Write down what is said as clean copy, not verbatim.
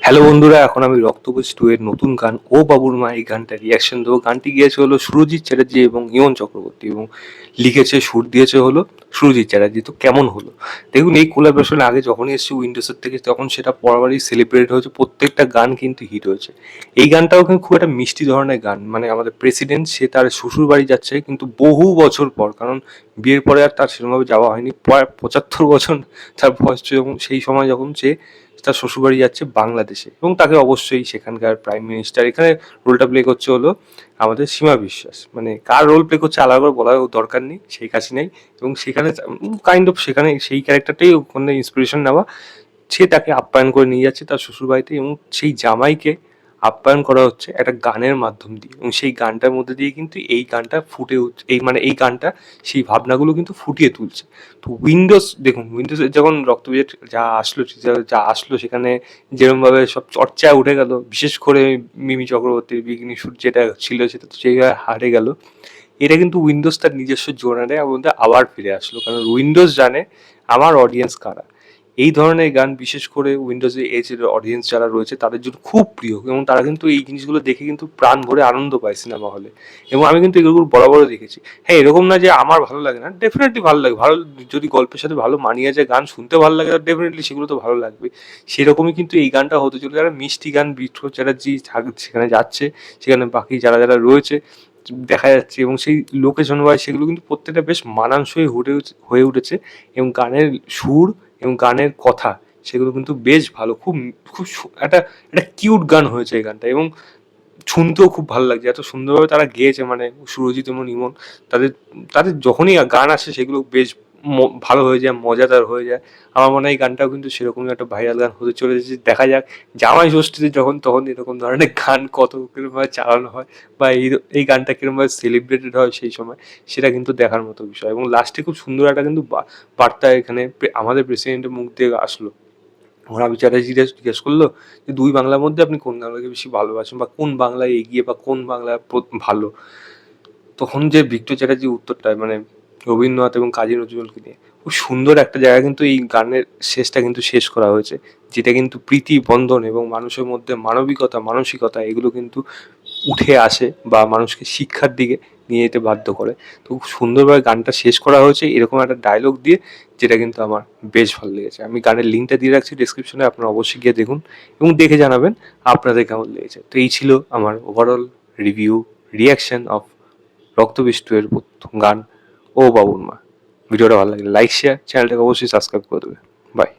Hello বন্ধুরা, এখন আমি রক্তকোষ 2 এর নতুন গান ও বাবুর মা এই গানটা রিয়াকশন দেবো। গানটি গেয়েছে হলো সুরজিৎ চ্যাটার্জি এবং ইমন চক্রবর্তী, এবং লিখেছে সুর দিয়েছে হলো সুরজিৎ চ্যাটার্জি। তো কেমন হলো দেখুন, এই কোলাবোরেশন আগে যখনই এসেছে উইন্ডোজের থেকে তখন সেটা পরবারই সেলিব্রেট হয়েছে, প্রত্যেকটা গান কিন্তু হিট হয়েছে। এই গানটাও কিন্তু খুব একটা মিষ্টি ধরনের গান, মানে আমাদের প্রেসিডেন্ট সে তার শ্বশুর বাড়ি যাচ্ছে কিন্তু বহু বছর পর, কারণ বিয়ের পরে আর তার সেরকমভাবে যাওয়া হয়নি, প্রায় 75 বছর তার বয়স, এবং সেই সময় যখন সে তার শ্বশুরবাড়ি যাচ্ছে বাংলাদেশে, এবং তাকে অবশ্যই সেখানকার প্রাইম মিনিস্টার, এখানে রোলটা প্লে করছে হলো আমাদের সীমা বিশ্বাস। মানে কার রোল প্লে করছে আলাদা করে বলার দরকার নেই, শেখ হাসিনাই। এবং সেখানে কাইন্ড অফ সেখানে সেই ক্যারেক্টারটাই ওখানে ইন্সপিরেশন নেওয়া। সে তাকে আপ্যায়ন করে নিয়ে যাচ্ছে তার শ্বশুরবাড়িতে, এবং সেই জামাইকে আপ্যায়ন করা হচ্ছে একটা গানের মাধ্যম দিয়ে, এবং সেই গানটার মধ্যে দিয়ে কিন্তু এই গানটা ফুটে উঠছে, এই মানে এই গানটা সেই ভাবনাগুলো কিন্তু ফুটিয়ে তুলছে। তো উইন্ডোজ দেখুন, উইন্ডোজের যখন রক্তবীজ যা আসলো সেখানে যেরকমভাবে সব চর্চায় উঠে গেল, বিশেষ করে মিমি চক্রবর্তীর বিঘ্নি সুর যেটা ছিল সেটা তো সেইভাবে হারে গেল। এটা কিন্তু উইন্ডোজ তার নিজস্ব জোনারে মধ্যে আবার ফিরে আসলো, কারণ উইন্ডোজ জানে আমার অডিয়েন্স কারা। এই ধরনের গান বিশেষ করে উইন্ডোজ এজের অডিয়েন্স যারা রয়েছে তাদের জন্য খুব প্রিয়, এবং তারা কিন্তু এই জিনিসগুলো দেখে কিন্তু প্রাণ ভরে আনন্দ পায় সিনেমা হলে। এবং আমি কিন্তু এগুলো বরাবরও দেখেছি। হ্যাঁ, এরকম না যে আমার ভালো লাগে না, ডেফিনেটলি ভালো লাগে। ভালো যদি গল্পের সাথে ভালো মানিয়ে যায়, গান শুনতে ভালো লাগে, ডেফিনেটলি সেগুলো তো ভালো লাগবে। সেরকমই কিন্তু এই গানটা হতে চলে, যারা মিষ্টি গান, বিট্টু চ্যাটার্জি সেখানে যাচ্ছে, সেখানে বাকি যারা যারা রয়েছে দেখা যাচ্ছে, এবং সেই লোকেশন ওয়াইজ সেগুলো কিন্তু প্রত্যেকটা বেশ মানানসই হয়ে উঠেছে। এবং গানের সুর এবং গানের কথা সেগুলো কিন্তু বেশ ভালো, খুব খুব একটা একটা কিউট গান হয়েছে এই গানটা, এবং শুনতেও খুব ভালো লাগছে, এত সুন্দরভাবে তারা গেয়েছে। মানে সুরজিৎ এবং ইমন, তাদের তাদের যখনই গান আসে সেগুলো বেশ ভালো হয়ে যায়, মজাদার হয়ে যায়। আমার মনে হয় এই গানটাও কিন্তু সেরকমই একটা ভাইরাল গান হতে চলেছে। দেখা যাক জামাই ষষ্ঠীতে যখন তখন এরকম ধরনের গান কত কিরকমভাবে চালানো হয়, বা এই গানটা কিরকমভাবে সেলিব্রেটেড হয় সেই সময়, সেটা কিন্তু দেখার মতো বিষয়। এবং লাস্টে খুব সুন্দর একটা কিন্তু বার্তা এখানে আমাদের প্রেসিডেন্টের মুখ দিয়ে আসলো। রবি চ্যাটার্জিরা জিজ্ঞেস করলো যে দুই বাংলার মধ্যে আপনি কোন বাংলাকে বেশি ভালোবাসেন, বা কোন বাংলায় এগিয়ে, বা কোন বাংলা ভালো। তখন যে বিক্টর চ্যাটার্জি উত্তরটা, মানে রবীন্দ্রনাথ এবং কাজী নজরুলকে নিয়ে খুব সুন্দর একটা জায়গা কিন্তু এই গানের শেষটা কিন্তু শেষ করা হয়েছে, যেটা কিন্তু প্রীতি বন্ধন এবং মানুষের মধ্যে মানবিকতা, মানসিকতা এগুলো কিন্তু উঠে আসে, বা মানুষকে শিক্ষার দিকে নিয়ে যেতে বাধ্য করে। তো খুব সুন্দরভাবে গানটা শেষ করা হয়েছে এরকম একটা ডায়লগ দিয়ে, যেটা কিন্তু আমার বেশ ভালো লেগেছে। আমি গানের লিঙ্কটা দিয়ে রাখছি ডিসক্রিপশনে, আপনারা অবশ্যই গিয়ে দেখুন এবং দেখে জানাবেন আপনাদের কেমন লেগেছে। তো এই ছিল আমার ওভারঅল রিভিউ, রিয়াকশন অফ রক্তবীজ 2 এর প্রথম গান ও বাবুর মা। ভিডিওটা ভালো লাগলে লাইক, শেয়ার, চ্যানেলটাকে অবশ্যই সাবস্ক্রাইব করে দেবে। বাই।